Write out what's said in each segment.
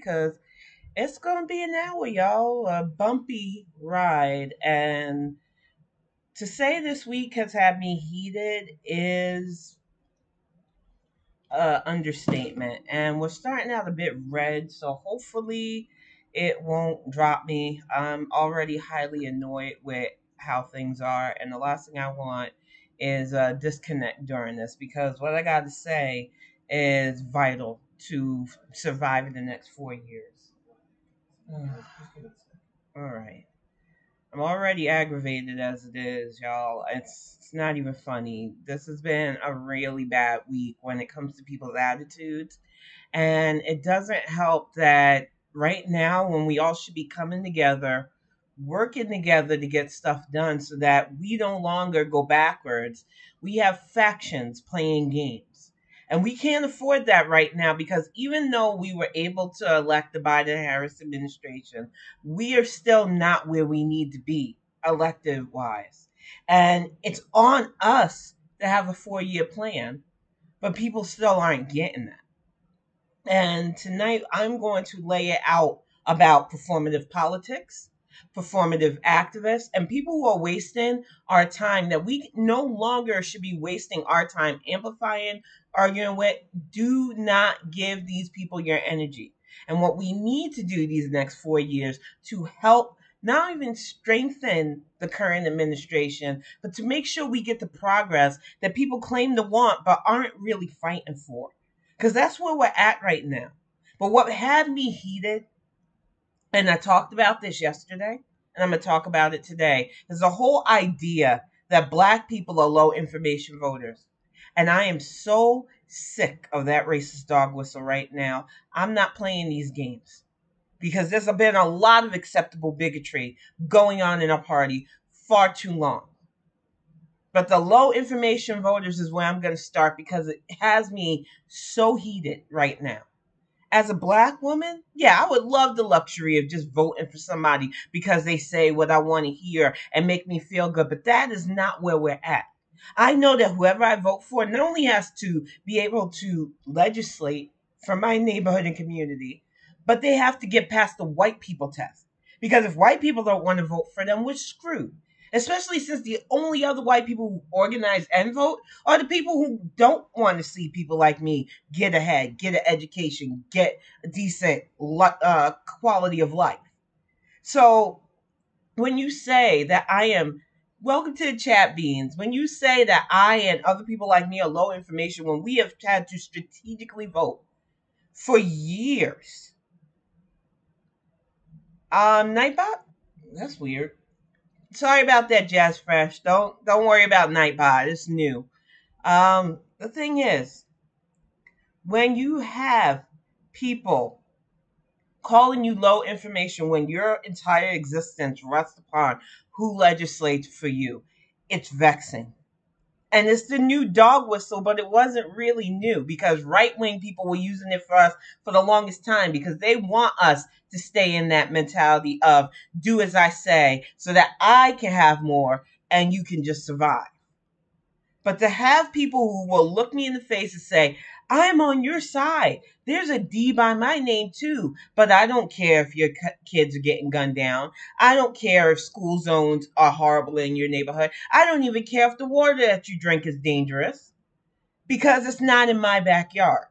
because it's going to be an hour, y'all. A bumpy ride. And to say this week has had me heated is understatement. And we're starting out a bit red, so hopefully it won't drop me. I'm already highly annoyed with how things are, and the last thing I want is disconnect during this because what I got to say is vital to surviving the next 4 years. All right. I'm already aggravated as it is, y'all. It's not even funny. This has been a really bad week when it comes to people's attitudes. And it doesn't help that right now, when we all should be coming together, working together to get stuff done so that we no longer go backwards, we have factions playing games. And we can't afford that right now because even though we were able to elect the Biden Harris administration, we are still not where we need to be elective wise. And it's on us to have a 4 year plan, but people still aren't getting that. And tonight I'm going to lay it out about performative politics, performative activists, and people who are wasting our time that we no longer should be wasting our time amplifying, arguing with. Do not give these people your energy. And what we need to do these next 4 years to help not even strengthen the current administration, but to make sure we get the progress that people claim to want but aren't really fighting for, because that's where we're at right now. But what had me heated, and I talked about this yesterday, and I'm going to talk about it today, is the whole idea that Black people are low information voters. And I am so sick of that racist dog whistle right now. I'm not playing these games because there's been a lot of acceptable bigotry going on in our party far too long. But the low information voters is where I'm going to start because it has me so heated right now. As a Black woman, yeah, I would love the luxury of just voting for somebody because they say what I want to hear and make me feel good. But that is not where we're at. I know that whoever I vote for not only has to be able to legislate for my neighborhood and community, but they have to get past the white people test. Because if white people don't want to vote for them, we're screwed. Especially since the only other white people who organize and vote are the people who don't want to see people like me get ahead, get an education, get a decent quality of life. So when you say that I am, welcome to the chat beans, when you say that I and other people like me are low information when we have had to strategically vote for years. Nightbot? That's weird. Sorry about that, Jazz Fresh. Don't worry about Nightbot. It's new. The thing is, when you have people calling you low information when your entire existence rests upon who legislates for you, it's vexing. And it's the new dog whistle, but it wasn't really new because right-wing people were using it for us for the longest time because they want us to stay in that mentality of do as I say so that I can have more and you can just survive. But to have people who will look me in the face and say, I'm on your side. There's a D by my name too, but I don't care if your kids are getting gunned down. I don't care if school zones are horrible in your neighborhood. I don't even care if the water that you drink is dangerous because it's not in my backyard.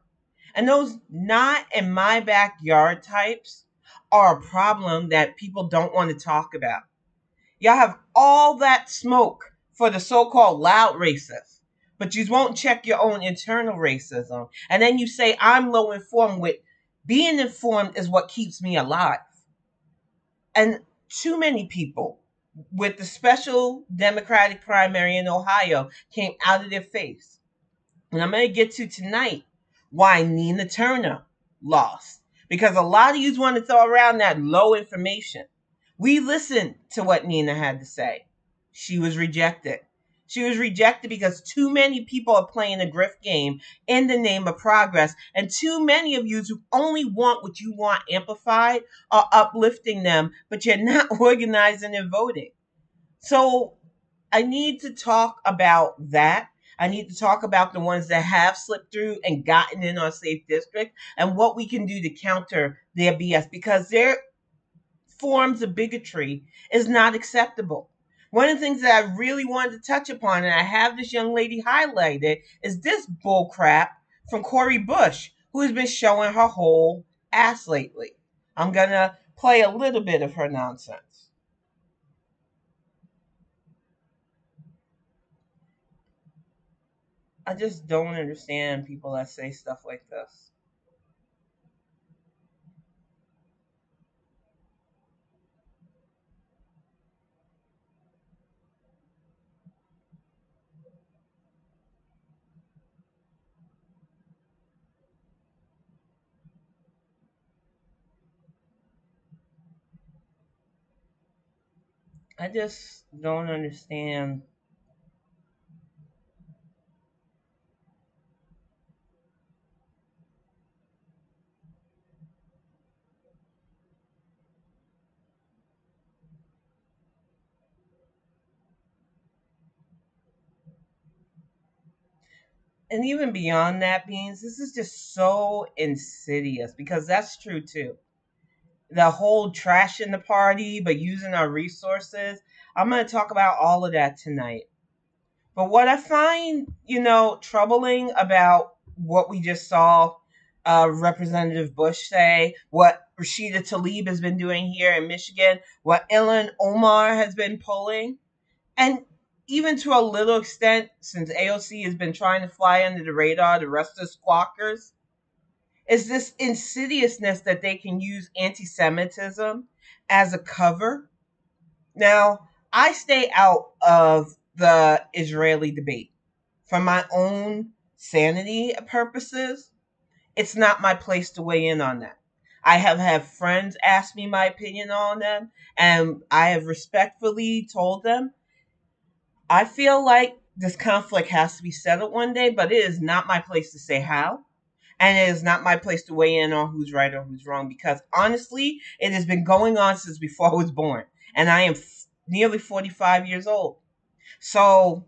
And those not in my backyard types are a problem that people don't want to talk about. Y'all have all that smoke for the so-called loud racists, but you won't check your own internal racism. And then you say, I'm low informed with being informed is what keeps me alive. And too many people with the special Democratic primary in Ohio came out of their face. And I'm going to get to tonight why Nina Turner lost. Because a lot of you want to throw around that low information. We listened to what Nina had to say. She was rejected. She was rejected because too many people are playing a grift game in the name of progress. And too many of you who only want what you want amplified are uplifting them, but you're not organizing and voting. So I need to talk about that. I need to talk about the ones that have slipped through and gotten in our safe district and what we can do to counter their BS, because their forms of bigotry is not acceptable. One of the things that I really wanted to touch upon, and I have this young lady highlighted, is this bullcrap from Cori Bush, who has been showing her whole ass lately. I'm going to play a little bit of her nonsense. I just don't understand people that say stuff like this. I just don't understand. And even beyond that, Beans, this is just so insidious, because that's true too. The whole trash in the party, but using our resources. I'm going to talk about all of that tonight. But what I find, troubling about what we just saw Representative Bush say, what Rashida Tlaib has been doing here in Michigan, what Ilhan Omar has been pulling, and even to a little extent, since AOC has been trying to fly under the radar, the rest of the squawkers, is this insidiousness that they can use anti-Semitism as a cover. Now, I stay out of the Israeli debate for my own sanity purposes. It's not my place to weigh in on that. I have had friends ask me my opinion on them, and I have respectfully told them I feel like this conflict has to be settled one day, but it is not my place to say how. And it is not my place to weigh in on who's right or who's wrong, because honestly, it has been going on since before I was born. And I am nearly 45 years old. So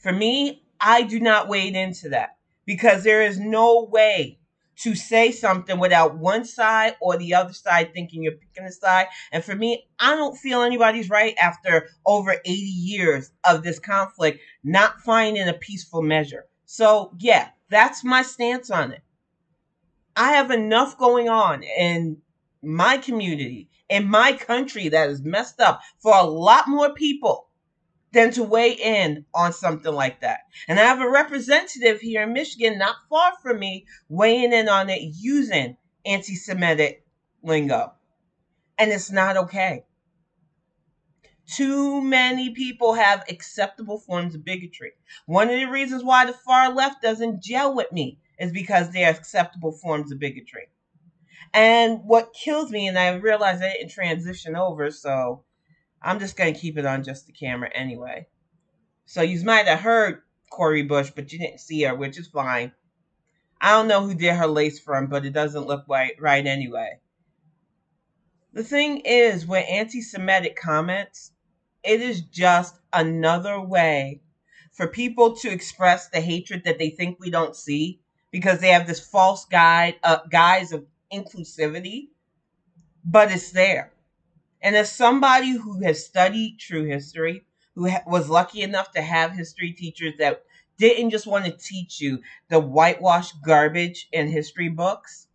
for me, I do not wade into that, because there is no way to say something without one side or the other side thinking you're picking a side. And for me, I don't feel anybody's right after over 80 years of this conflict not finding a peaceful measure. So yeah, that's my stance on it. I have enough going on in my community, in my country, that is messed up for a lot more people than to weigh in on something like that. And I have a representative here in Michigan, not far from me, weighing in on it using anti Semitic lingo. And it's not okay. Too many people have acceptable forms of bigotry. One of the reasons why the far left doesn't gel with me is because they're acceptable forms of bigotry. And what kills me, and I realize I didn't transition over, so I'm just going to keep it on just the camera anyway. So you might have heard Cori Bush, but you didn't see her, which is fine. I don't know who did her lace from, but it doesn't look right anyway. The thing is, with anti-Semitic comments, it is just another way for people to express the hatred that they think we don't see, because they have this false guise of inclusivity, but it's there. And as somebody who has studied true history, who was lucky enough to have history teachers that didn't just want to teach you the whitewashed garbage in history books,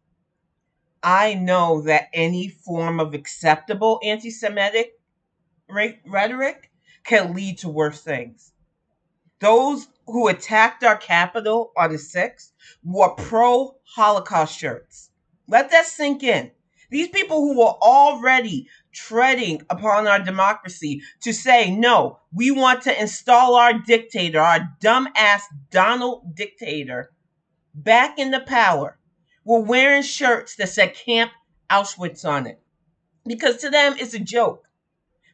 I know that any form of acceptable anti Semitic rhetoric can lead to worse things. Those who attacked our Capitol on the 6th wore pro Holocaust shirts. Let that sink in. These people who were already treading upon our democracy to say, no, we want to install our dictator, our dumbass Donald dictator, back into power, were wearing shirts that said Camp Auschwitz on it. Because to them, it's a joke.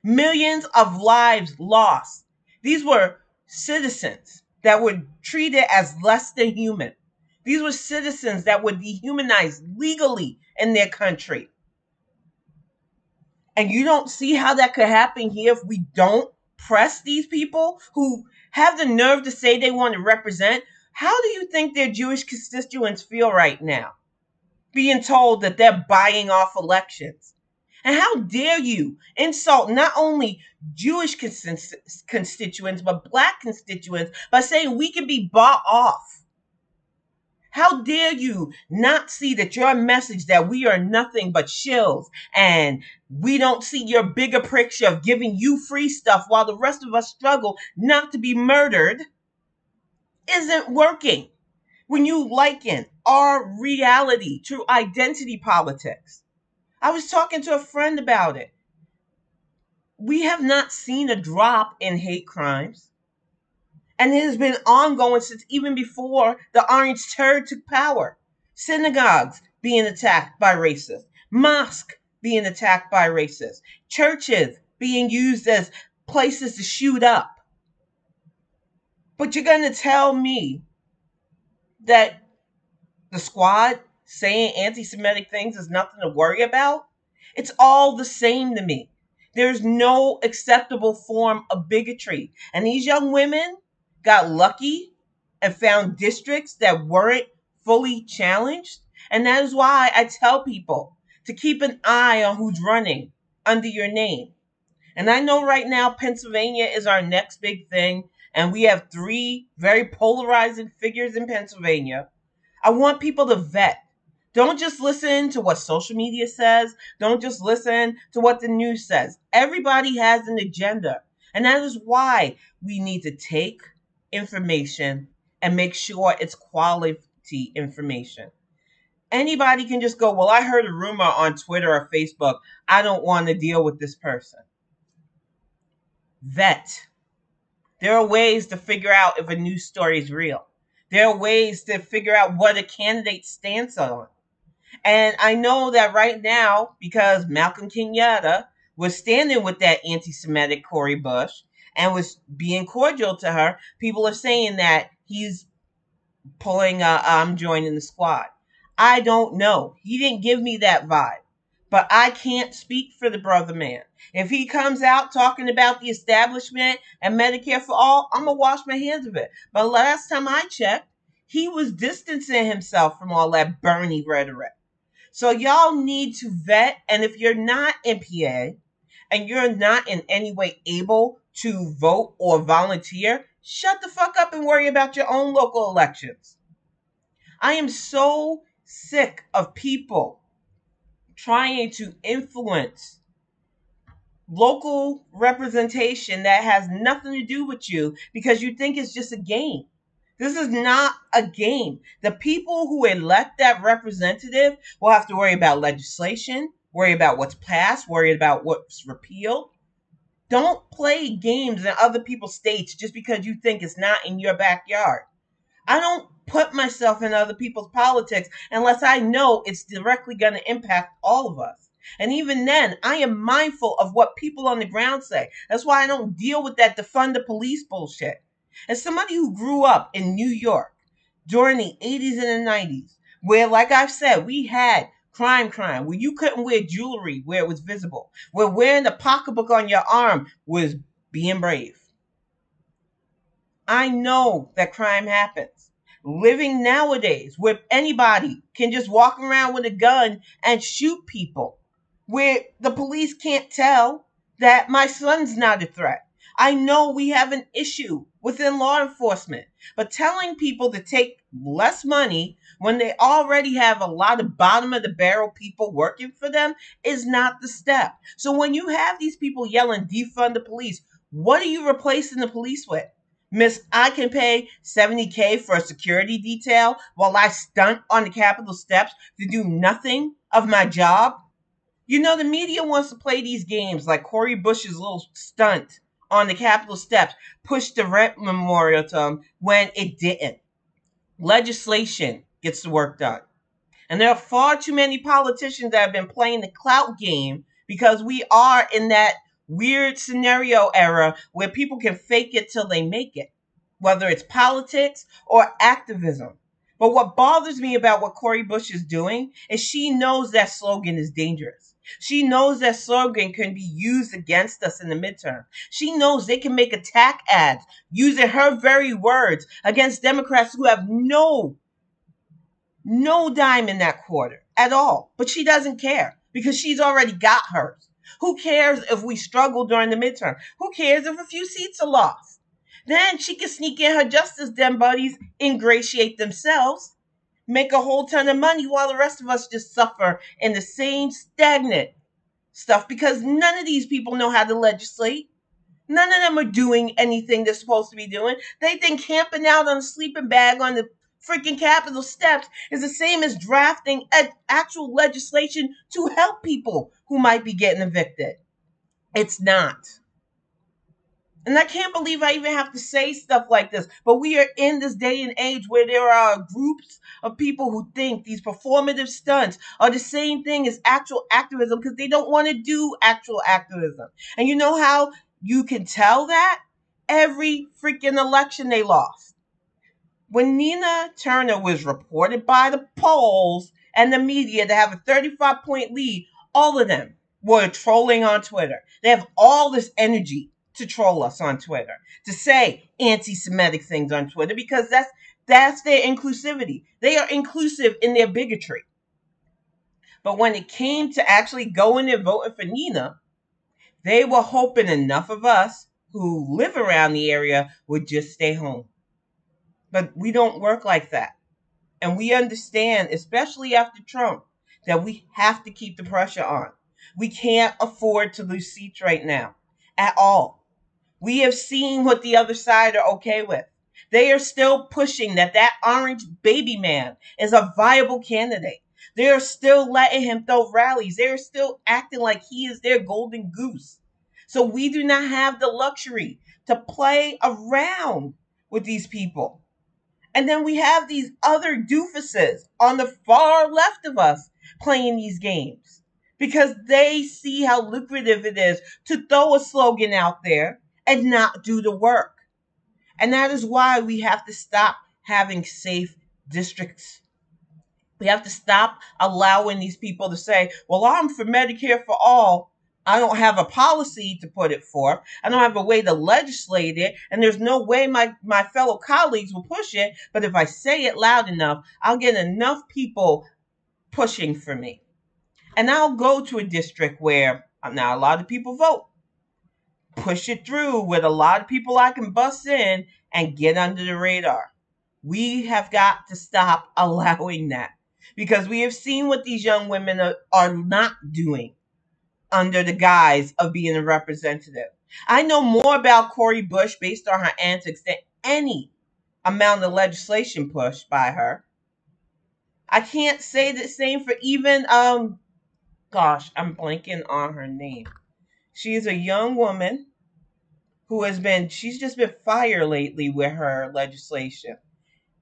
Millions of lives lost. These were citizens that were treated as less than human. These were citizens that were dehumanized legally in their country. And you don't see how that could happen here if we don't press these people who have the nerve to say they want to represent, how do you think their Jewish constituents feel right now? Being told that they're buying off elections. And how dare you insult not only Jewish constituents, but Black constituents by saying we can be bought off? How dare you not see that your message that we are nothing but shills and we don't see your bigger picture of giving you free stuff while the rest of us struggle not to be murdered isn't working? When you liken our reality to identity politics. I was talking to a friend about it. We have not seen a drop in hate crimes. And it has been ongoing since even before the Orange Terror took power. Synagogues being attacked by racists. Mosques being attacked by racists. Churches being used as places to shoot up. But you're going to tell me that the squad saying anti-Semitic things is nothing to worry about? It's all the same to me. There's no acceptable form of bigotry. And these young women got lucky and found districts that weren't fully challenged. And that is why I tell people to keep an eye on who's running under your name. And I know right now Pennsylvania is our next big thing. And we have 3 very polarizing figures in Pennsylvania. I want people to vet. Don't just listen to what social media says. Don't just listen to what the news says. Everybody has an agenda. And that is why we need to take information and make sure it's quality information. Anybody can just go, well, I heard a rumor on Twitter or Facebook. I don't want to deal with this person. Vet. There are ways to figure out if a news story is real. There are ways to figure out what a candidate stands on. And I know that right now, because Malcolm Kenyatta was standing with that anti-Semitic Cori Bush and was being cordial to her, people are saying that he's pulling I'm joining the squad. I don't know. He didn't give me that vibe. But I can't speak for the brother man. If he comes out talking about the establishment and Medicare for all, I'm going to wash my hands of it. But last time I checked, he was distancing himself from all that Bernie rhetoric. So y'all need to vet. And if you're not in PA and you're not in any way able to vote or volunteer, shut the fuck up and worry about your own local elections. I am so sick of people trying to influence local representation that has nothing to do with you because you think it's just a game. This is not a game. The people who elect that representative will have to worry about legislation, worry about what's passed, worry about what's repealed. Don't play games in other people's states just because you think it's not in your backyard. I don't put myself in other people's politics unless I know it's directly going to impact all of us. And even then, I am mindful of what people on the ground say. That's why I don't deal with that defund the police bullshit. As somebody who grew up in New York during the 80s and the 90s, where, like I've said, we had crime, where you couldn't wear jewelry where it was visible, where wearing a pocketbook on your arm was being brave. I know that crime happens. Living nowadays where anybody can just walk around with a gun and shoot people, where the police can't tell that my son's not a threat. I know we have an issue within law enforcement, but telling people to take less money when they already have a lot of bottom of the barrel people working for them is not the step. So when you have these people yelling defund the police, what are you replacing the police with? Miss, I can pay $70K for a security detail while I stunt on the Capitol steps to do nothing of my job? You know, the media wants to play these games like Cori Bush's little stunt on the Capitol steps, pushed the rent memorial to him when it didn't. Legislation gets the work done. And there are far too many politicians that have been playing the clout game because we are in that weird scenario era where people can fake it till they make it, whether it's politics or activism. But what bothers me about what Cori Bush is doing is she knows that slogan is dangerous. She knows that slogan can be used against us in the midterm. She knows they can make attack ads using her very words against Democrats who have no dime in that quarter at all. But she doesn't care because she's already got hers. Who cares if we struggle during the midterm? Who cares if a few seats are lost? Then she can sneak in her Justice Dem buddies, ingratiate themselves, make a whole ton of money while the rest of us just suffer in the same stagnant stuff because none of these people know how to legislate. None of them are doing anything they're supposed to be doing. They think camping out on a sleeping bag on the freaking Capitol steps is the same as drafting actual legislation to help people who might be getting evicted. It's not. And I can't believe I even have to say stuff like this, but we are in this day and age where there are groups of people who think these performative stunts are the same thing as actual activism because they don't want to do actual activism. And you know how you can tell that? Every freaking election they lost. When Nina Turner was reported by the polls and the media to have a 35-point lead, all of them were trolling on Twitter. They have all this energy to troll us on Twitter, to say anti-Semitic things on Twitter, because that's their inclusivity. They are inclusive in their bigotry. But when it came to actually going and voting for Nina, they were hoping enough of us who live around the area would just stay home. But we don't work like that. And we understand, especially after Trump, that we have to keep the pressure on. We can't afford to lose seats right now at all. We have seen what the other side are okay with. They are still pushing that orange baby man is a viable candidate. They are still letting him throw rallies. They are still acting like he is their golden goose. So we do not have the luxury to play around with these people. And then we have these other doofuses on the far left of us playing these games because they see how lucrative it is to throw a slogan out there and not do the work. And that is why we have to stop having safe districts. We have to stop allowing these people to say, well, I'm for Medicare for all. I don't have a policy to put it forth. I don't have a way to legislate it. And there's no way my fellow colleagues will push it. But if I say it loud enough, I'll get enough people pushing for me. And I'll go to a district where now a lot of people vote. Push it through with a lot of people I can bust in and get under the radar. We have got to stop allowing that because we have seen what these young women are not doing under the guise of being a representative. I know more about Cori Bush based on her antics than any amount of legislation pushed by her. I can't say the same for even, I'm blanking on her name. She's a young woman who she's just been fired lately with her legislation.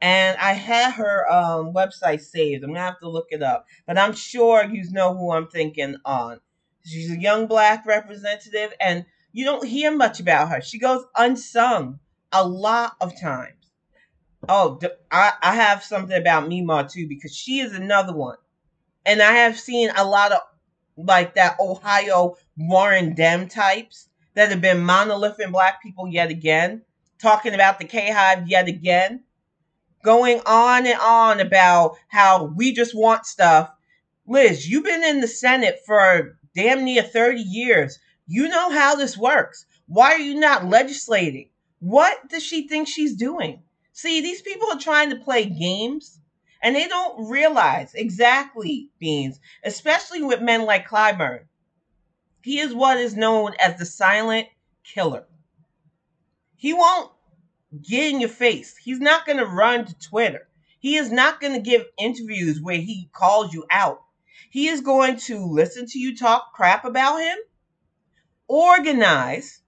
And I had her website saved. I'm going to have to look it up. But I'm sure you know who I'm thinking on. She's a young black representative, and you don't hear much about her. She goes unsung a lot of times. Oh, I have something about Mima, too, because she is another one. And I have seen a lot of, like, that Ohio Warren Dem types that have been monolithic black people yet again, talking about the K-Hive yet again, going on and on about how we just want stuff. Liz, you've been in the Senate for damn near 30 years. You know how this works. Why are you not legislating? What does she think she's doing? See, these people are trying to play games, and they don't realize exactly, Beans, especially with men like Clyburn. He is what is known as the silent killer. He won't get in your face. He's not going to run to Twitter. He is not going to give interviews where he calls you out. He is going to listen to you talk crap about him, organize,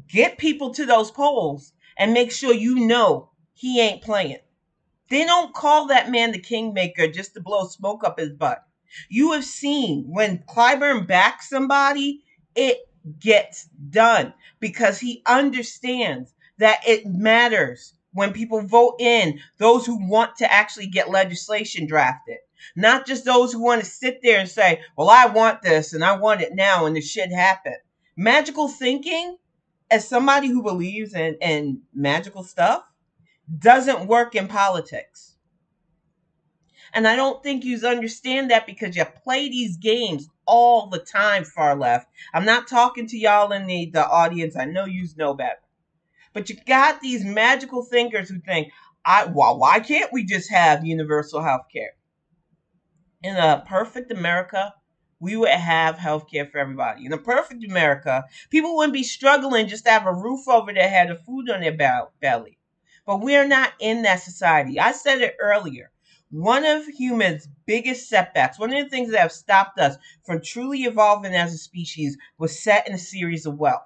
get people to those polls, and make sure you know he ain't playing. They don't call that man the kingmaker just to blow smoke up his butt. You have seen when Clyburn backs somebody, it gets done because he understands that it matters when people vote in those who want to actually get legislation drafted, not just those who want to sit there and say, well, I want this and I want it now and this should happen. Magical thinking, as somebody who believes in magical stuff, doesn't work in politics. And I don't think you understand that because you play these games all the time, far left. I'm not talking to y'all in the audience. I know you know better. But you got these magical thinkers who think, why can't we just have universal health care? In a perfect America, we would have health care for everybody. In a perfect America, people wouldn't be struggling just to have a roof over their head or food on their belly. But we're not in that society. I said it earlier. One of humans' biggest setbacks, one of the things that have stopped us from truly evolving as a species, was set in a series of wealth.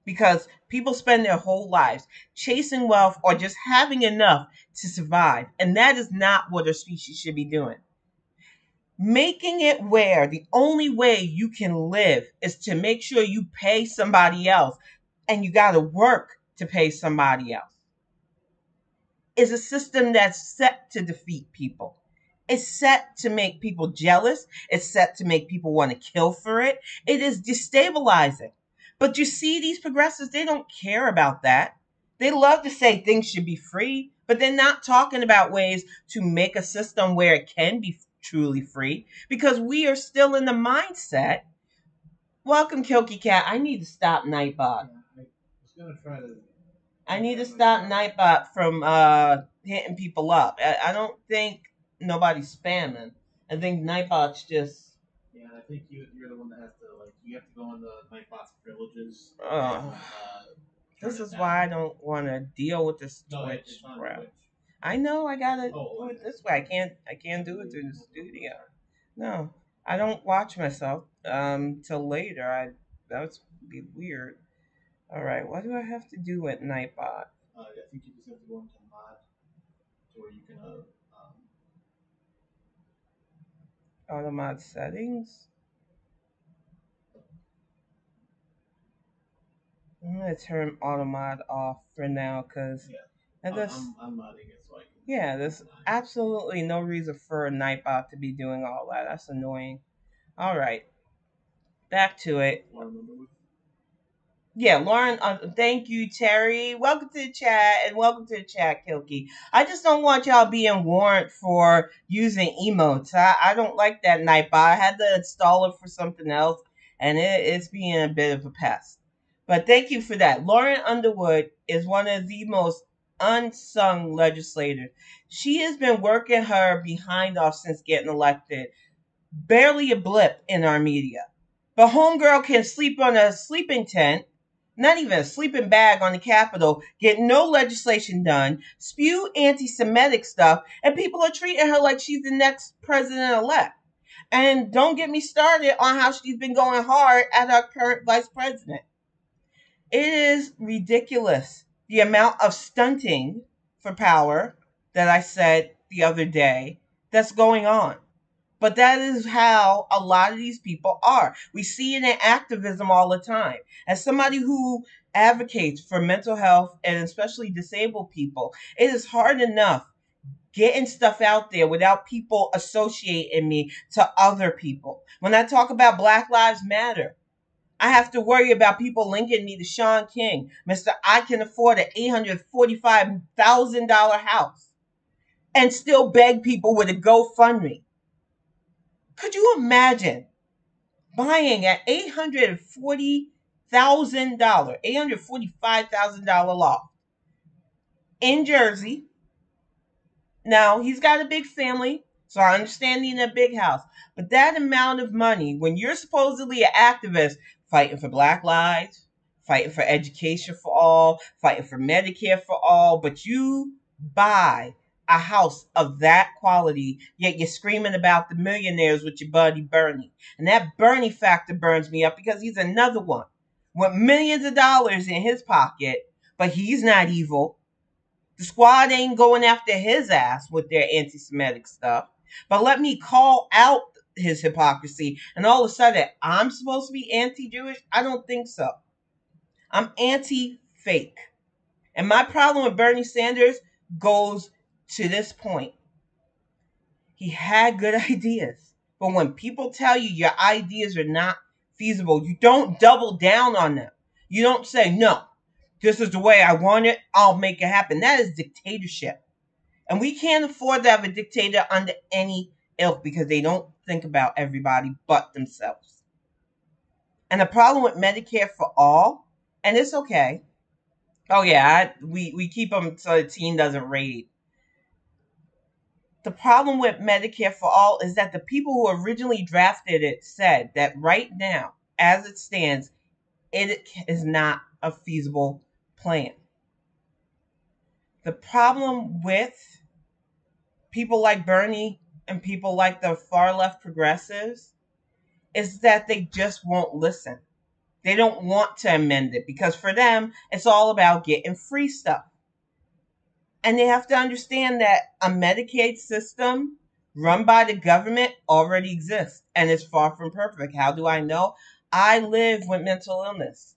Because people spend their whole lives chasing wealth or just having enough to survive. And that is not what a species should be doing. Making it where the only way you can live is to make sure you pay somebody else, and you got to work to pay somebody else, is a system that's set to defeat people. It's set to make people jealous. It's set to make people want to kill for it. It is destabilizing. But you see, these progressives, they don't care about that. They love to say things should be free, but they're not talking about ways to make a system where it can be truly free, because we are still in the mindset. Welcome, Kilky Cat. I need to stop Nightbot. I need to stop Nightbot from hitting people up. I don't think nobody's spamming. I think Nightbot's just. Yeah, I think you're the one that has to, like, you have to go on the Nightbot's privileges. This is why I don't want to deal with this Twitch crap. I know I gotta do it this way. I can't do it through the studio. No, I don't watch myself till later. That would be weird. All right, what do I have to do with Nightbot? I think you just have to go into mod to where you can auto mod settings. I'm gonna turn auto mod off for now because I'm modding it so I can. Yeah, there's absolutely no reason for a Nightbot to be doing all that. That's annoying. All right, back to it. Yeah, Lauren, thank you, Terry. Welcome to the chat, and welcome to the chat, Kilky. I just don't want y'all being warned for using emotes. I don't like that Nightbot. I had to install it for something else, and it's being a bit of a pest. But thank you for that. Lauren Underwood is one of the most unsung legislators. She has been working her behind off since getting elected. Barely a blip in our media. But homegirl can sleep on a sleeping tent, not even a sleeping bag on the Capitol, get no legislation done, spew anti-Semitic stuff, and people are treating her like she's the next president-elect. And don't get me started on how she's been going hard at our current vice president. It is ridiculous the amount of stunting for power that I said the other day that's going on. But that is how a lot of these people are. We see it in activism all the time. As somebody who advocates for mental health and especially disabled people, it is hard enough getting stuff out there without people associating me to other people. When I talk about Black Lives Matter, I have to worry about people linking me to Sean King, Mr. I can afford an $845,000 house, and still beg people with a GoFundMe. Could you imagine buying an $845,000 loft in Jersey? Now, he's got a big family, so I understand needing a big house. But that amount of money, when you're supposedly an activist fighting for Black lives, fighting for education for all, fighting for Medicare for all, but you buy a house of that quality, yet you're screaming about the millionaires with your buddy Bernie. And that Bernie factor burns me up because he's another one with millions of dollars in his pocket, but he's not evil. The squad ain't going after his ass with their anti-Semitic stuff. But let me call out his hypocrisy, and all of a sudden, I'm supposed to be anti-Jewish? I don't think so. I'm anti-fake. And my problem with Bernie Sanders goes to this point. He had good ideas. But when people tell you your ideas are not feasible, you don't double down on them. You don't say, no, this is the way I want it, I'll make it happen. That is dictatorship. And we can't afford to have a dictator under any ilk because they don't think about everybody but themselves. And the problem with Medicare for all, and it's okay. Oh yeah, we keep them so the teen doesn't raid. The problem with Medicare for all is that the people who originally drafted it said that right now, as it stands, it is not a feasible plan. The problem with people like Bernie and people like the far left progressives is that they just won't listen. They don't want to amend it because for them, it's all about getting free stuff. And they have to understand that a Medicaid system run by the government already exists and is far from perfect. How do I know? I live with mental illness.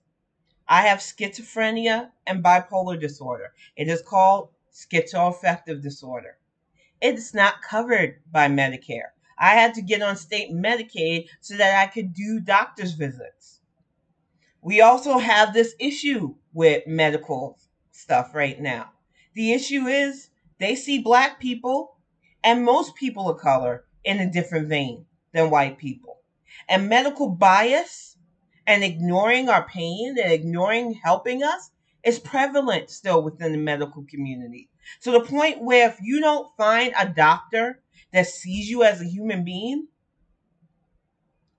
I have schizophrenia and bipolar disorder. It is called schizoaffective disorder. It's not covered by Medicare. I had to get on state Medicaid so that I could do doctor's visits. We also have this issue with medical stuff right now. The issue is they see black people and most people of color in a different vein than white people. And medical bias and ignoring our pain and ignoring helping us is prevalent still within the medical community. To the point where if you don't find a doctor that sees you as a human being,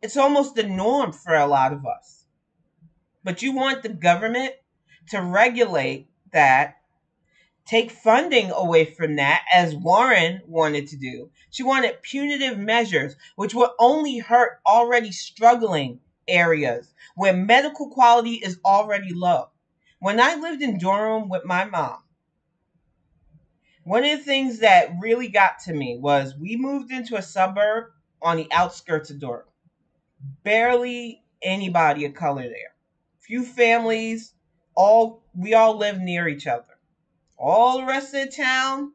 it's almost the norm for a lot of us. But you want the government to regulate that, take funding away from that, as Warren wanted to do. She wanted punitive measures, which would only hurt already struggling areas where medical quality is already low. When I lived in Durham with my mom, one of the things that really got to me was we moved into a suburb on the outskirts of Durham. Barely anybody of color there. Few families, we all live near each other. All the rest of the town,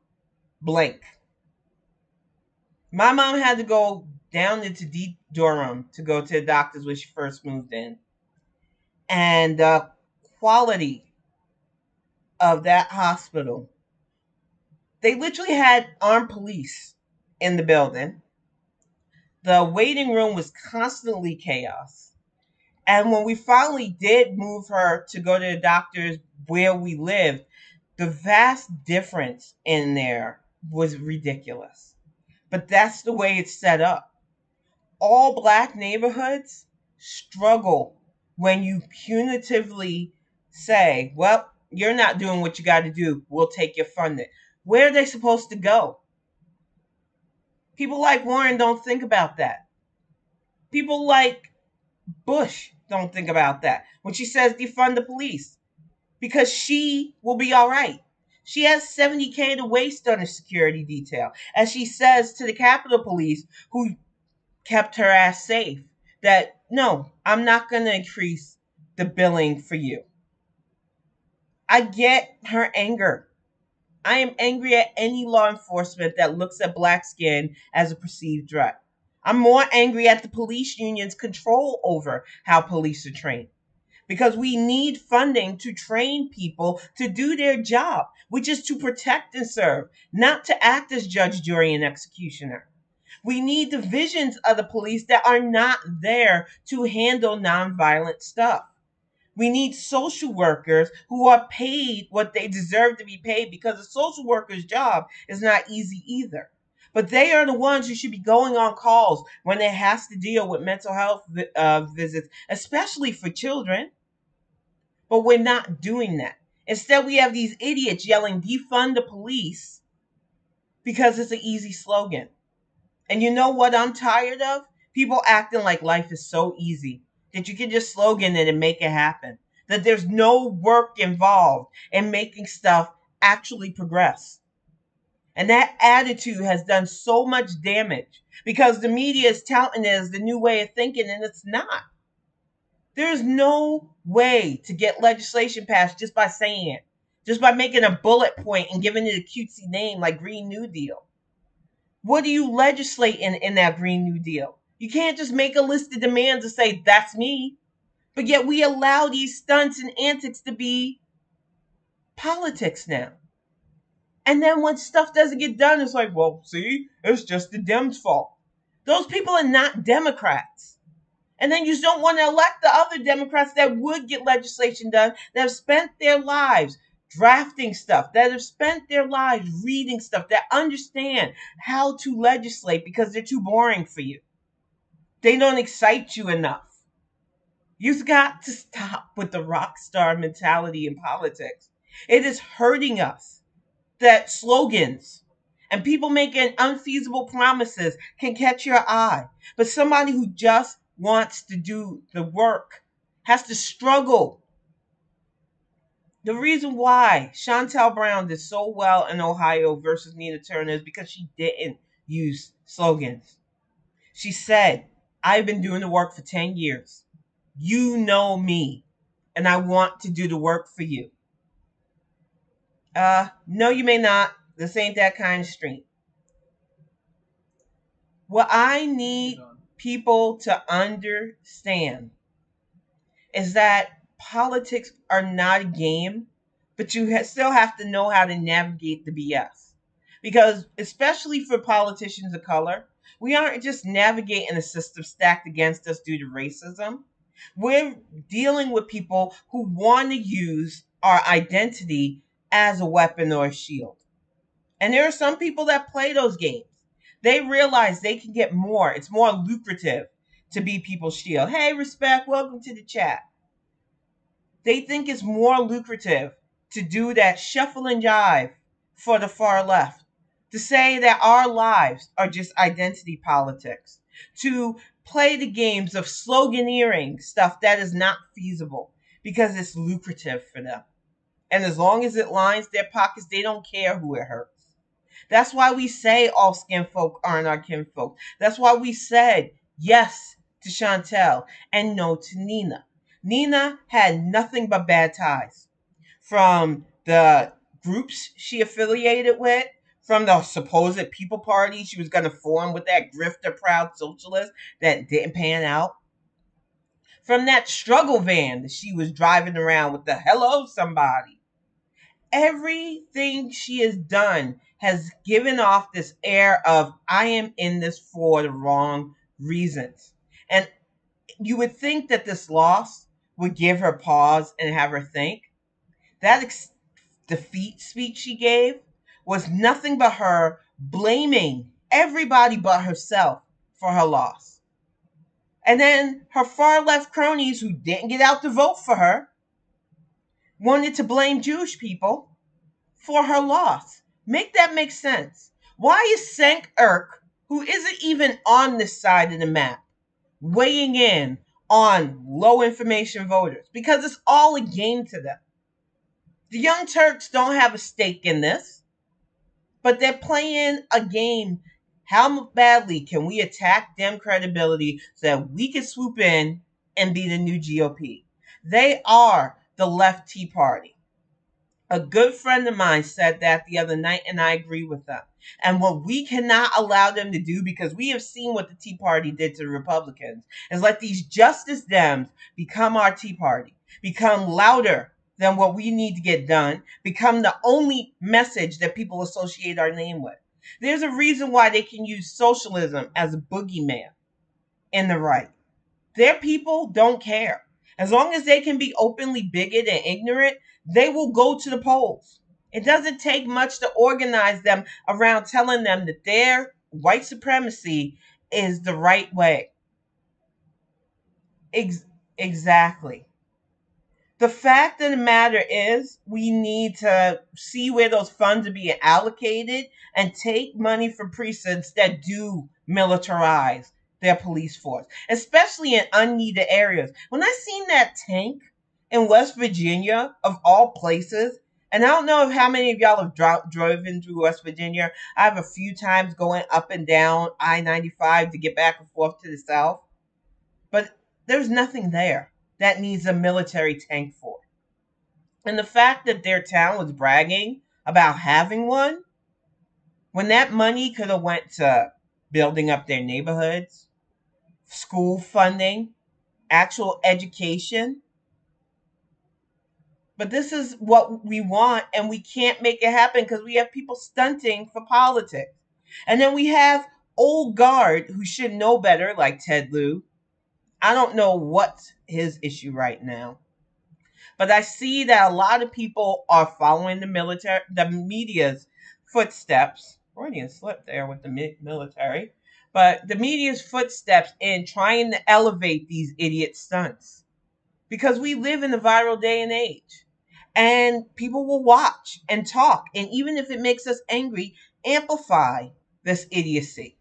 blank. My mom had to go down into deep Durham to go to the doctors when she first moved in. And the quality of that hospital, they literally had armed police in the building. The waiting room was constantly chaos. And when we finally did move her to go to the doctors where we lived, the vast difference in there was ridiculous. But that's the way it's set up. All black neighborhoods struggle when you punitively say, well, you're not doing what you got to do. We'll take your funding. Where are they supposed to go? People like Warren don't think about that. People like Bush don't think about that. When she says defund the police, because she will be all right. She has $70K to waste on a security detail. As she says to the Capitol Police, who kept her ass safe, that no, I'm not going to increase the billing for you. I get her anger. I am angry at any law enforcement that looks at black skin as a perceived threat. I'm more angry at the police union's control over how police are trained. Because we need funding to train people to do their job, which is to protect and serve, not to act as judge, jury, and executioner. We need divisions of the police that are not there to handle nonviolent stuff. We need social workers who are paid what they deserve to be paid, because a social worker's job is not easy either. But they are the ones who should be going on calls when it has to deal with mental health visits, especially for children. But we're not doing that. Instead, we have these idiots yelling, defund the police, because it's an easy slogan. And you know what I'm tired of? People acting like life is so easy that you can just slogan it and make it happen. That there's no work involved in making stuff actually progress. And that attitude has done so much damage because the media is touting it as the new way of thinking, and it's not. There's no way to get legislation passed just by saying it. just by making a bullet point and giving it a cutesy name like Green New Deal. What do you legislate in that Green New Deal? You can't just make a list of demands and say, that's me. But yet we allow these stunts and antics to be politics now. And then when stuff doesn't get done, it's like, well, see, it's just the Dems' fault. Those people are not Democrats. And then you just don't want to elect the other Democrats that would get legislation done, that have spent their lives drafting stuff, that have spent their lives reading stuff, that understand how to legislate because they're too boring for you. They don't excite you enough. You've got to stop with the rock star mentality in politics. It is hurting us that slogans and people making unfeasible promises can catch your eye. But somebody who just wants to do the work has to struggle. The reason why Chantel Brown did so well in Ohio versus Nina Turner is because she didn't use slogans. She said, I've been doing the work for 10 years. You know me, and I want to do the work for you. No, you may not. This ain't that kind of street. What I need people to understand is that politics are not a game, but you still have to know how to navigate the BS. Because, especially for politicians of color, we aren't just navigating a system stacked against us due to racism. We're dealing with people who want to use our identity as a weapon or a shield. And there are some people that play those games. They realize they can get more. It's more lucrative to be people's shield. Hey, respect, welcome to the chat. They think it's more lucrative to do that shuffle and jive for the far left, to say that our lives are just identity politics, to play the games of sloganeering stuff that is not feasible because it's lucrative for them. And as long as it lines their pockets, they don't care who it hurts. That's why we say all skin folk aren't our kinfolk. That's why we said yes to Chantel and no to Nina. Nina had nothing but bad ties from the groups she affiliated with, from the supposed People Party she was going to form with that grifter proud socialist that didn't pan out, from that struggle van that she was driving around with the hello somebody. Everything she has done has given off this air of, I am in this for the wrong reasons. And you would think that this loss would give her pause and have her think. That defeat speech she gave was nothing but her blaming everybody but herself for her loss. And then her far left cronies who didn't get out to vote for her wanted to blame Jewish people for her loss. Make that make sense. Why is Senk Irk, who isn't even on this side of the map, weighing in on low information voters? Because it's all a game to them. The Young Turks don't have a stake in this, but they're playing a game. How badly can we attack Dem credibility so that we can swoop in and be the new GOP? They are the left Tea Party. A good friend of mine said that the other night, and I agree with them. And what we cannot allow them to do, because we have seen what the Tea Party did to the Republicans, is let these Justice Dems become our Tea Party, become louder than what we need to get done, become the only message that people associate our name with. There's a reason why they can use socialism as a boogeyman in the right. Their people don't care. As long as they can be openly bigoted and ignorant, they will go to the polls. It doesn't take much to organize them around telling them that their white supremacy is the right way. Exactly. The fact of the matter is, we need to see where those funds are being allocated and take money from precincts that do militarize their police force, especially in unneeded areas. When I seen that tank in West Virginia, of all places, and I don't know how many of y'all have driven through West Virginia. I have a few times going up and down I-95 to get back and forth to the south, but there's nothing there that needs a military tank for. And the fact that their town was bragging about having one, when that money could have went to building up their neighborhoods, school funding, actual education. But this is what we want, and we can't make it happen because we have people stunting for politics. And then we have old guard who should know better, like Ted Lieu. I don't know what's his issue right now, but I see that a lot of people are following the media's footsteps. Freudian slip there with the military, but the media's footsteps in trying to elevate these idiot stunts because we live in a viral day and age, and people will watch and talk, and even if it makes us angry, amplify this idiocy.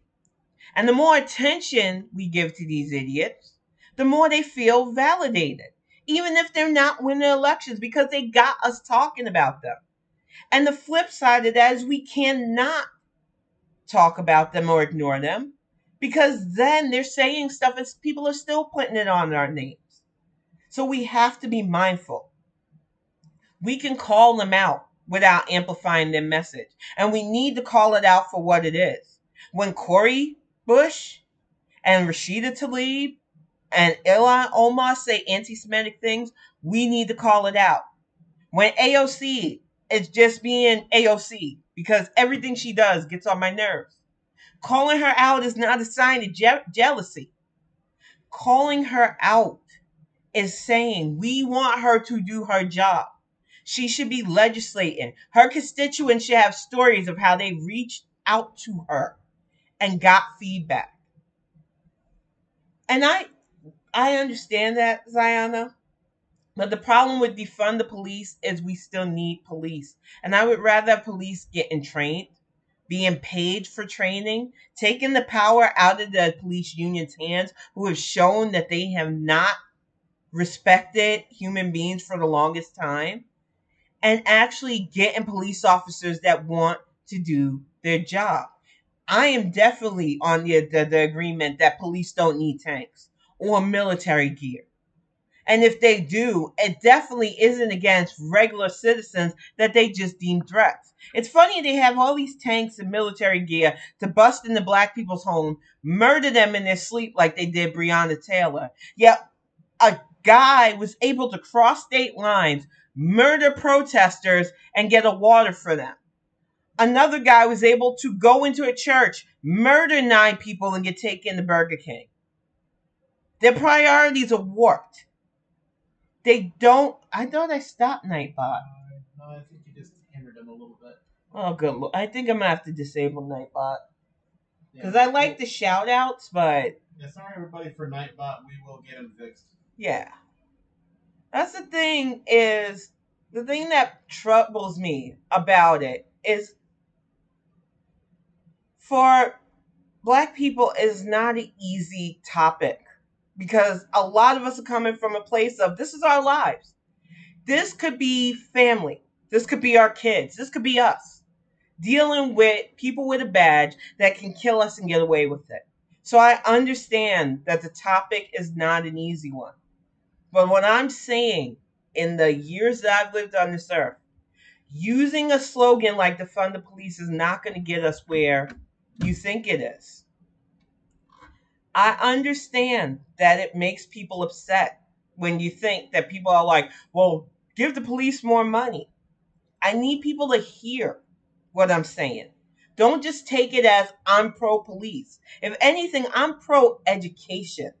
And the more attention we give to these idiots, the more they feel validated, even if they're not winning elections, because they got us talking about them. And the flip side of that is we cannot talk about them or ignore them, because then they're saying stuff and people are still putting it on our names. So we have to be mindful. We can call them out without amplifying their message. And we need to call it out for what it is. When Cori Bush and Rashida Tlaib and Ilhan Omar say anti-Semitic things, we need to call it out. When AOC is just being AOC because everything she does gets on my nerves, calling her out is not a sign of jealousy. Calling her out is saying we want her to do her job. She should be legislating. Her constituents should have stories of how they reached out to her and got feedback. And I understand that, Zayana. But the problem with defund the police is we still need police. And I would rather police getting trained, being paid for training, taking the power out of the police union's hands, who have shown that they have not respected human beings for the longest time, and actually getting police officers that want to do their job. I am definitely on the agreement that police don't need tanks or military gear. And if they do, it definitely isn't against regular citizens that they just deem threats. It's funny they have all these tanks and military gear to bust into black people's home, murder them in their sleep like they did Breonna Taylor. Yet a guy was able to cross state lines, murder protesters, and get a water for them. Another guy was able to go into a church, murder 9 people, and get taken to Burger King. Their priorities are warped. They don't. I thought I stopped Nightbot. No, I think you just hammered him a little bit. Oh, good. I think I'm gonna have to disable Nightbot because Yeah. I like the shout outs, but Yeah, sorry everybody for Nightbot. We will get him fixed. yeah. That's the thing is the thing that troubles me about it is for black people is not an easy topic because a lot of us are coming from a place of this is our lives. This could be family. This could be our kids. This could be us dealing with people with a badge that can kill us and get away with it. So I understand that the topic is not an easy one. But what I'm saying in the years that I've lived on this earth, using a slogan like defund the police is not going to get us where you think it is. I understand that it makes people upset when you think that people are like, well, give the police more money. I need people to hear what I'm saying. Don't just take it as I'm pro police. If anything, I'm pro education.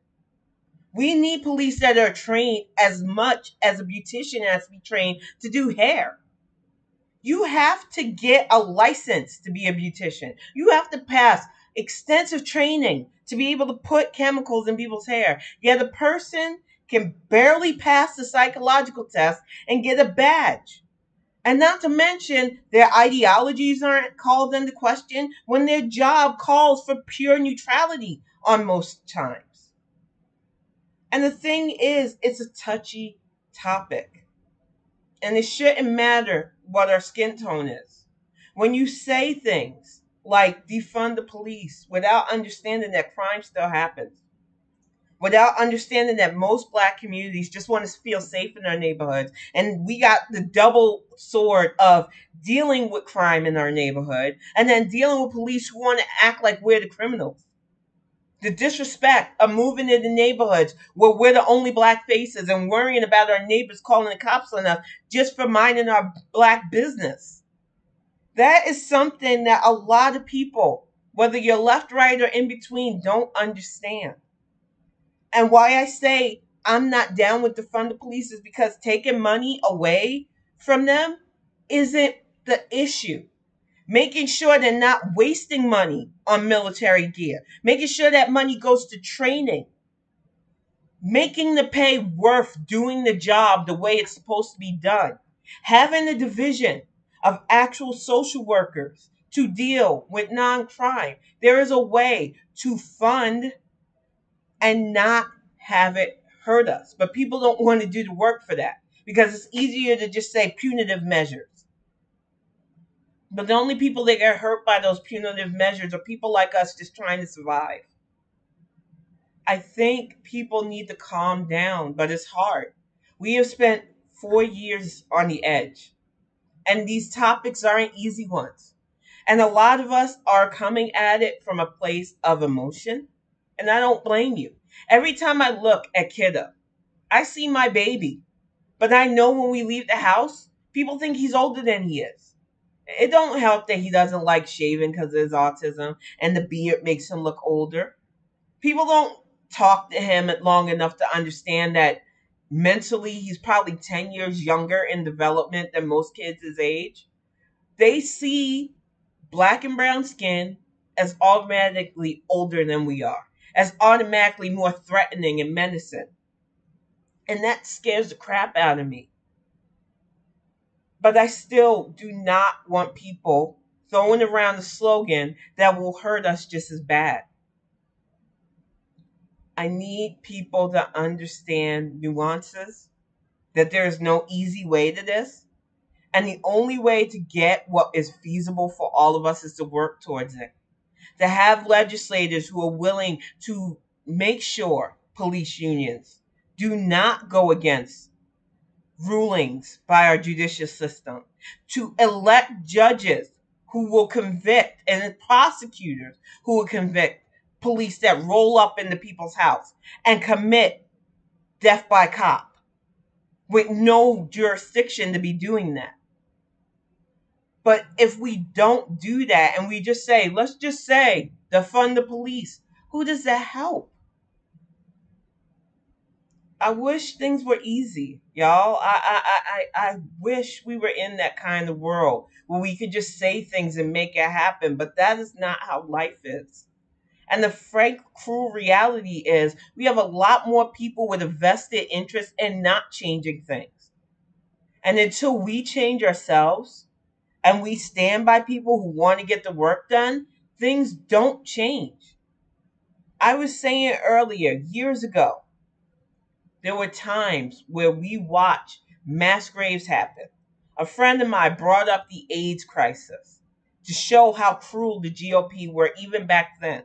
We need police that are trained as much as a beautician has to be trained to do hair. You have to get a license to be a beautician. You have to pass extensive training to be able to put chemicals in people's hair. Yet a person can barely pass the psychological test and get a badge. And not to mention, their ideologies aren't called into question when their job calls for pure neutrality on most times. And the thing is, it's a touchy topic. And it shouldn't matter what our skin tone is. When you say things like defund the police without understanding that crime still happens, without understanding that most black communities just want to feel safe in their neighborhoods. And we got the double sword of dealing with crime in our neighborhood and then dealing with police who want to act like we're the criminals. The disrespect of moving into neighborhoods where we're the only black faces and worrying about our neighbors calling the cops on us just for minding our black business. That is something that a lot of people, whether you're left, right, or in between, don't understand. And why I say I'm not down with defund the police is because taking money away from them isn't the issue. Making sure they're not wasting money on military gear, making sure that money goes to training, making the pay worth doing the job the way it's supposed to be done, having a division of actual social workers to deal with non-crime. There is a way to fund and not have it hurt us. But people don't want to do the work for that because it's easier to just say punitive measures. But the only people that get hurt by those punitive measures are people like us just trying to survive. I think people need to calm down, but it's hard. We have spent 4 years on the edge, and these topics aren't easy ones. And a lot of us are coming at it from a place of emotion, and I don't blame you. Every time I look at Kidda, I see my baby, but I know when we leave the house, people think he's older than he is. It don't help that he doesn't like shaving because of his autism and the beard makes him look older. People don't talk to him long enough to understand that mentally he's probably 10 years younger in development than most kids his age. They see black and brown skin as automatically older than we are, as automatically more threatening and menacing. And that scares the crap out of me. But I still do not want people throwing around a slogan that will hurt us just as bad. I need people to understand nuances, that there is no easy way to this. And the only way to get what is feasible for all of us is to work towards it. To have legislators who are willing to make sure police unions do not go against rulings by our judicial system, to elect judges who will convict and prosecutors who will convict police that roll up into people's house and commit death by cop with no jurisdiction to be doing that. But if we don't do that and we just say, let's just say defund the police, who does that help? I wish things were easy, y'all. I wish we were in that kind of world where we could just say things and make it happen, but that is not how life is. And the frank, cruel reality is we have a lot more people with a vested interest in not changing things. And until we change ourselves and we stand by people who want to get the work done, things don't change. I was saying earlier, years ago, there were times where we watched mass graves happen. A friend of mine brought up the AIDS crisis to show how cruel the GOP were even back then.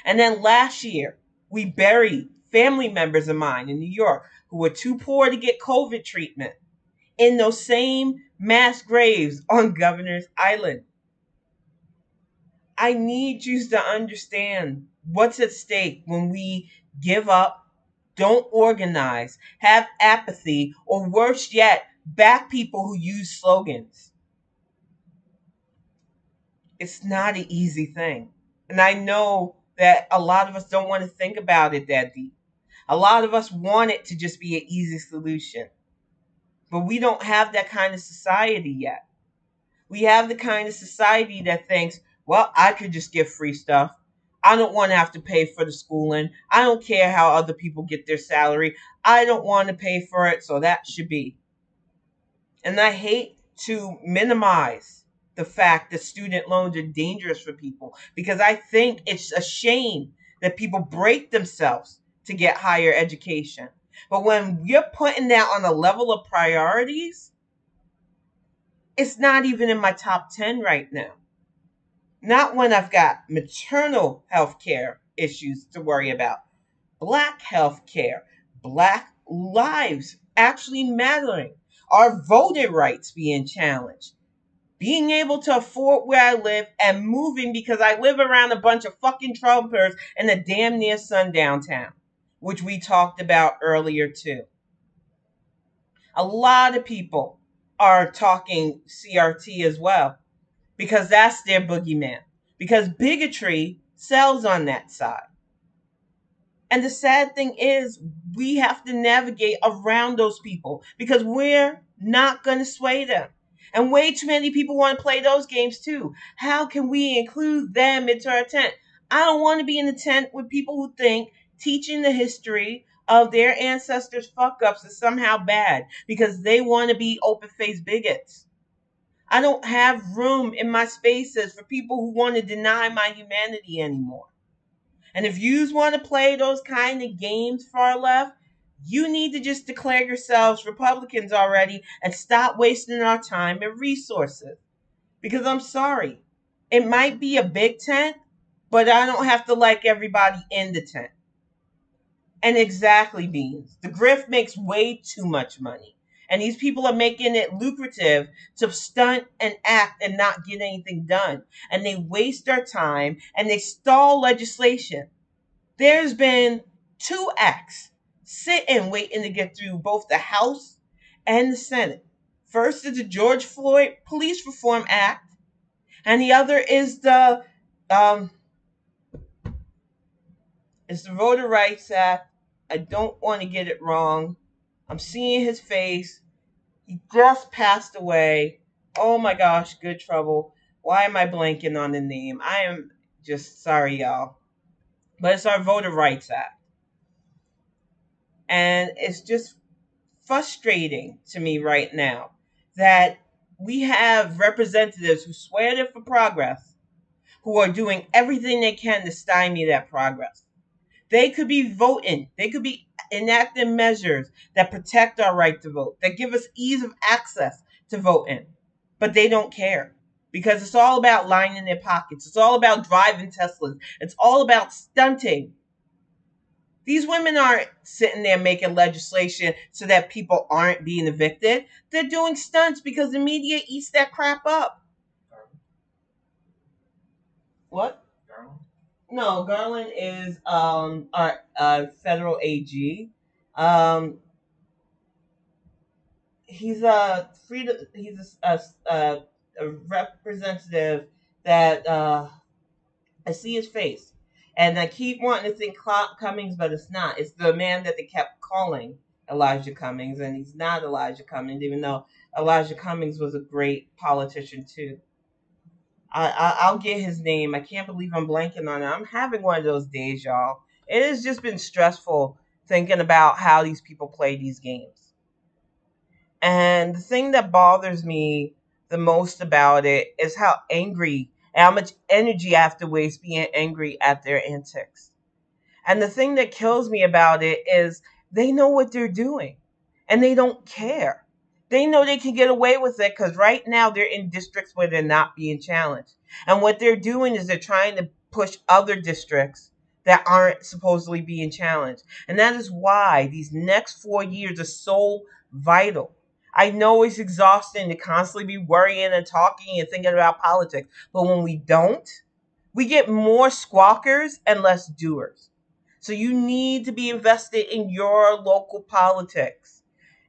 And then last year, we buried family members of mine in New York who were too poor to get COVID treatment in those same mass graves on Governor's Island. I need you to understand what's at stake when we give up, don't organize, have apathy, or worse yet, back people who use slogans. It's not an easy thing. And I know that a lot of us don't want to think about it that deep. A lot of us want it to just be an easy solution. But we don't have that kind of society yet. We have the kind of society that thinks, well, I could just get free stuff. I don't want to have to pay for the schooling. I don't care how other people get their salary. I don't want to pay for it, so that should be. And I hate to minimize the fact that student loans are dangerous for people because I think it's a shame that people break themselves to get higher education. But when you're putting that on a level of priorities, it's not even in my top 10 right now. Not when I've got maternal health care issues to worry about. Black health care, Black lives actually mattering, our voting rights being challenged, being able to afford where I live and moving because I live around a bunch of fucking Trumpers in a damn near sundown town, which we talked about earlier too. A lot of people are talking CRT as well because that's their boogeyman. Because bigotry sells on that side. And the sad thing is, we have to navigate around those people because we're not going to sway them. And way too many people want to play those games too. How can we include them into our tent? I don't want to be in the tent with people who think teaching the history of their ancestors' fuck ups is somehow bad because they want to be open faced bigots. I don't have room in my spaces for people who want to deny my humanity anymore. And if you want to play those kind of games far left, you need to just declare yourselves Republicans already and stop wasting our time and resources. Because I'm sorry, it might be a big tent, but I don't have to like everybody in the tent. And exactly, Beans. The grift makes way too much money. And these people are making it lucrative to stunt and act and not get anything done. And they waste our time and they stall legislation. There's been two acts sitting waiting to get through both the House and the Senate. First is the George Floyd Police Reform Act, and the other um, is the Voter Rights Act. I don't want to get it wrong. I'm seeing his face. He just passed away. Oh my gosh, good trouble. Why am I blanking on the name? I am just sorry, y'all. But it's our Voter Rights Act. And it's just frustrating to me right now that we have representatives who swear they're for progress, who are doing everything they can to stymie that progress. They could be voting, they could be enacting measures that protect our right to vote, that give us ease of access to voting, but they don't care because it's all about lining their pockets. It's all about driving Teslas. It's all about stunting. These women aren't sitting there making legislation so that people aren't being evicted. They're doing stunts because the media eats that crap up. What? Garland? No, Garland is our federal AG. Um, he's a freedom. He's a representative that I see his face, and I keep wanting to think Cummings, but it's not. It's the man that they kept calling Elijah Cummings, and he's not Elijah Cummings, even though Elijah Cummings was a great politician too. I'll get his name. I can't believe I'm blanking on it. I'm having one of those days, y'all. It has just been stressful thinking about how these people play these games. And the thing that bothers me the most about it is how angry and how much energy I have to waste being angry at their antics. And the thing that kills me about it is they know what they're doing and they don't care. They know they can get away with it because right now they're in districts where they're not being challenged. And what they're doing is they're trying to push other districts that aren't supposedly being challenged. And that is why these next 4 years are so vital. I know it's exhausting to constantly be worrying and talking and thinking about politics, but when we don't, we get more squawkers and less doers. So you need to be invested in your local politics.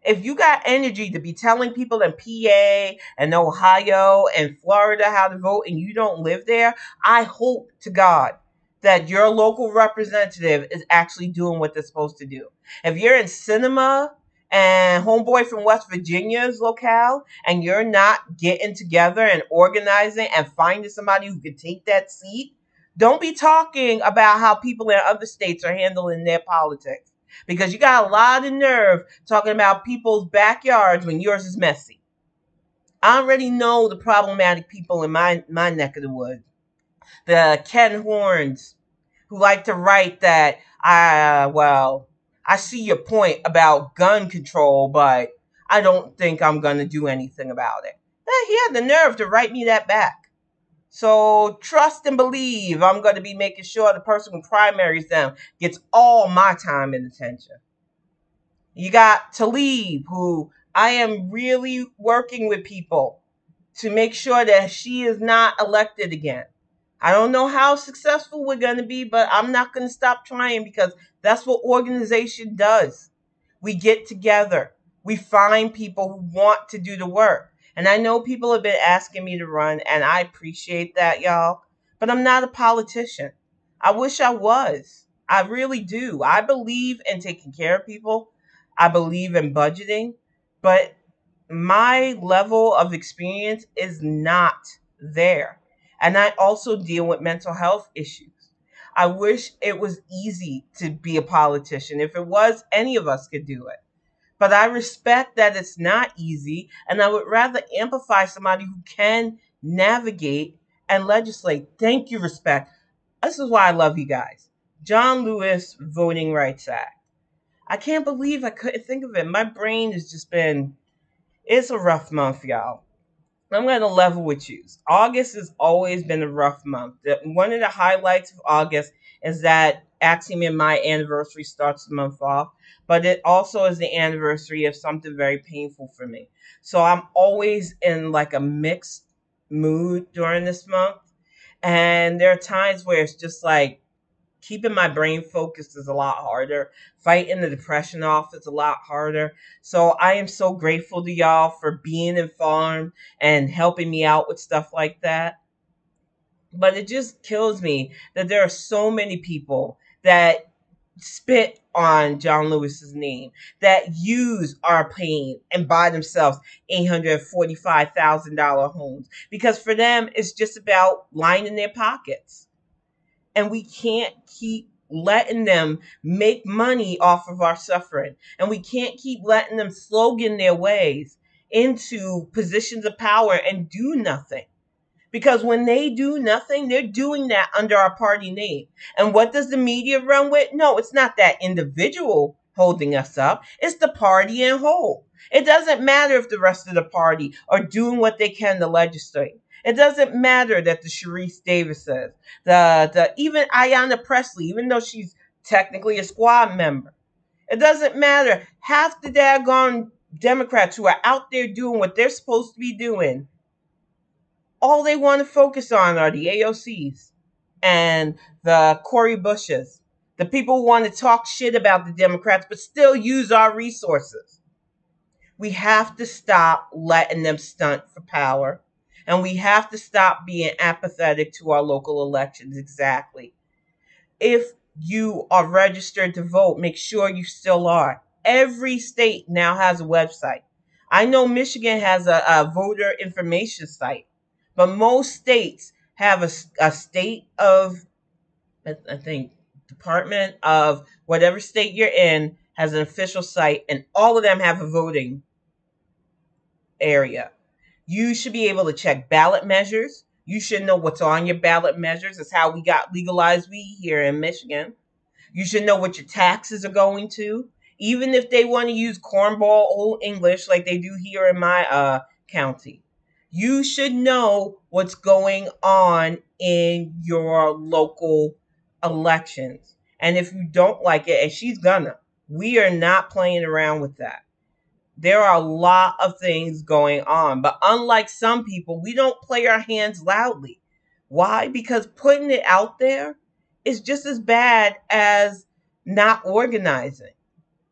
If you got energy to be telling people in PA and Ohio and Florida how to vote and you don't live there, I hope to God that your local representative is actually doing what they're supposed to do. If you're in cinema and homeboy from West Virginia's locale and you're not getting together and organizing and finding somebody who can take that seat, don't be talking about how people in other states are handling their politics because you got a lot of nerve talking about people's backyards when yours is messy. I already know the problematic people in my neck of the woods. The Ken Horns who like to write that, I see your point about gun control, but I don't think I'm going to do anything about it. He had the nerve to write me that back. So trust and believe I'm going to be making sure the person who primaries them gets all my time and attention. You got Talib, who I am really working with people to make sure that she is not elected again. I don't know how successful we're going to be, but I'm not going to stop trying because that's what organization does. We get together. We find people who want to do the work. And I know people have been asking me to run, and I appreciate that, y'all. But I'm not a politician. I wish I was. I really do. I believe in taking care of people. I believe in budgeting. But my level of experience is not there. And I also deal with mental health issues. I wish it was easy to be a politician. If it was, any of us could do it. But I respect that it's not easy, and I would rather amplify somebody who can navigate and legislate. Thank you, respect. This is why I love you guys. John Lewis Voting Rights Act. I can't believe I couldn't think of it. My brain has just been, it's a rough month, y'all. I'm going to level with you. August has always been a rough month. One of the highlights of August is that actually my anniversary starts the month off, but it also is the anniversary of something very painful for me. So I'm always in like a mixed mood during this month. And there are times where it's just like keeping my brain focused is a lot harder. Fighting the depression off is a lot harder. So I am so grateful to y'all for being informed and helping me out with stuff like that. But it just kills me that there are so many people that spit on John Lewis's name, that use our pain and buy themselves $845,000 homes. Because for them, it's just about lining their pockets, and we can't keep letting them make money off of our suffering, and we can't keep letting them slogan their ways into positions of power and do nothing. Because when they do nothing, they're doing that under our party name. And what does the media run with? No, it's not that individual holding us up, it's the party in whole. It doesn't matter if the rest of the party are doing what they can to legislate. It doesn't matter that the Sharice Davises, the even Ayanna Pressley, even though she's technically a squad member, it doesn't matter. Half the daggone Democrats who are out there doing what they're supposed to be doing, all they want to focus on are the AOCs and the Cori Bushes, the people who want to talk shit about the Democrats but still use our resources. We have to stop letting them stunt for power, and we have to stop being apathetic to our local elections. Exactly. If you are registered to vote, make sure you still are. Every state now has a website. I know Michigan has a voter information site, but most states have a state of, I think, Department of whatever state you're in has an official site, and all of them have a voting area. You should be able to check ballot measures. You should know what's on your ballot measures. It's how we got legalized weed here in Michigan. You should know what your taxes are going to. Even if they want to use cornball old English like they do here in my county, you should know what's going on in your local elections. And if you don't like it, and she's gonna, we are not playing around with that. There are a lot of things going on, but unlike some people, we don't play our hands loudly. Why? Because putting it out there is just as bad as not organizing.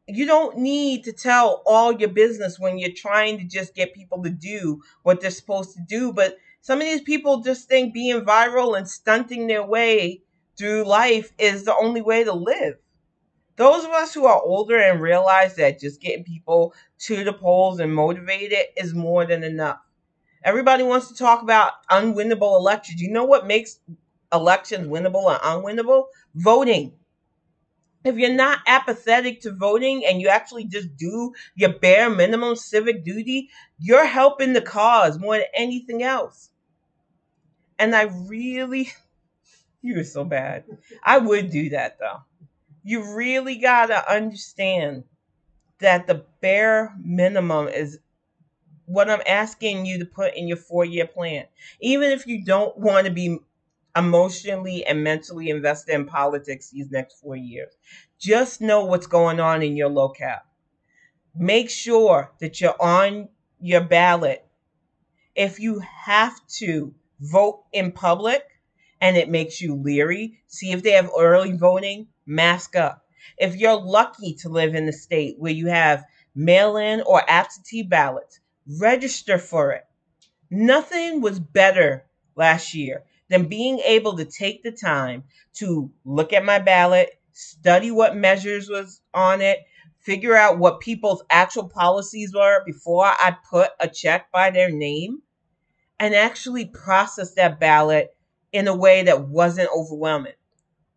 You don't need to tell all your business when you're trying to just get people to do what they're supposed to do. But some of these people just think being viral and stunting their way through life is the only way to live. Those of us who are older and realize that just getting people to the polls and motivated is more than enough. Everybody wants to talk about unwinnable elections. You know what makes elections winnable and unwinnable? Voting. If you're not apathetic to voting and you actually just do your bare minimum civic duty, you're helping the cause more than anything else. And I really, you are so bad. I would do that though. You really got to understand that the bare minimum is what I'm asking you to put in your 4-year plan. Even if you don't want to be emotionally and mentally invested in politics these next 4 years, just know what's going on in your locale. Make sure that you're on your ballot. If you have to vote in public and it makes you leery, see if they have early voting, mask up. If you're lucky to live in a state where you have mail in or absentee ballots, register for it. Nothing was better last year than being able to take the time to look at my ballot, study what measures was on it, figure out what people's actual policies were before I put a check by their name, and actually process that ballot in a way that wasn't overwhelming.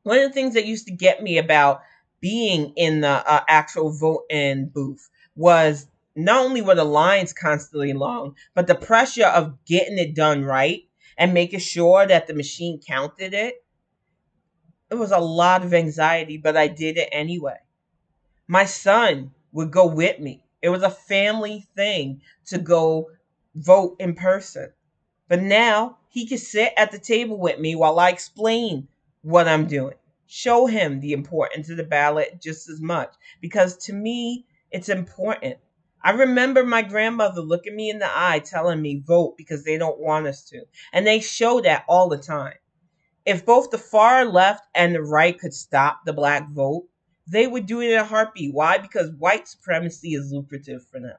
One of the things that used to get me about being in the actual vote-in booth was not only were the lines constantly long, but the pressure of getting it done right and making sure that the machine counted it. It was a lot of anxiety, but I did it anyway. My son would go with me. It was a family thing to go vote in person. But now he can sit at the table with me while I explain what I'm doing. Show him the importance of the ballot just as much because to me, it's important. I remember my grandmother looking me in the eye telling me vote because they don't want us to. And they show that all the time. If both the far left and the right could stop the black vote, they would do it in a heartbeat. Why? Because white supremacy is lucrative for them.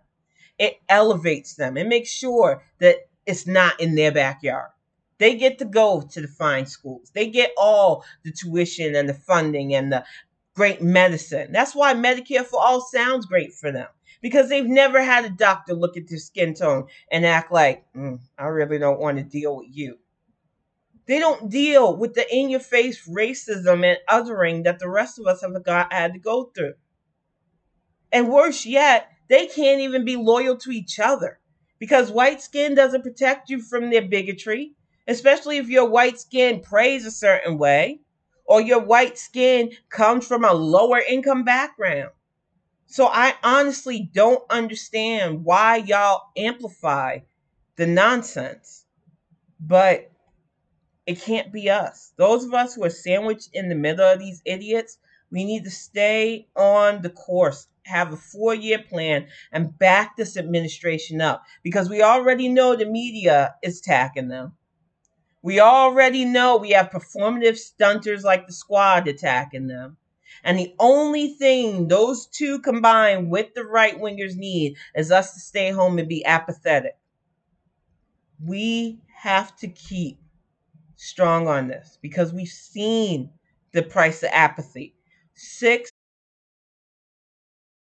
It elevates them. It makes sure that it's not in their backyard. They get to go to the fine schools. They get all the tuition and the funding and the great medicine. That's why Medicare for All sounds great for them because they've never had a doctor look at their skin tone and act like, I really don't want to deal with you. They don't deal with the in your face racism and othering that the rest of us have had to go through. And worse yet, they can't even be loyal to each other because white skin doesn't protect you from their bigotry, especially if your white skin prays a certain way or your white skin comes from a lower income background. So I honestly don't understand why y'all amplify the nonsense, but it can't be us. Those of us who are sandwiched in the middle of these idiots, we need to stay on the course, have a 4-year plan, and back this administration up because we already know the media is attacking them. We already know we have performative stunters like the squad attacking them. And the only thing those two combined with the right wingers need is us to stay home and be apathetic. We have to keep strong on this because we've seen the price of apathy.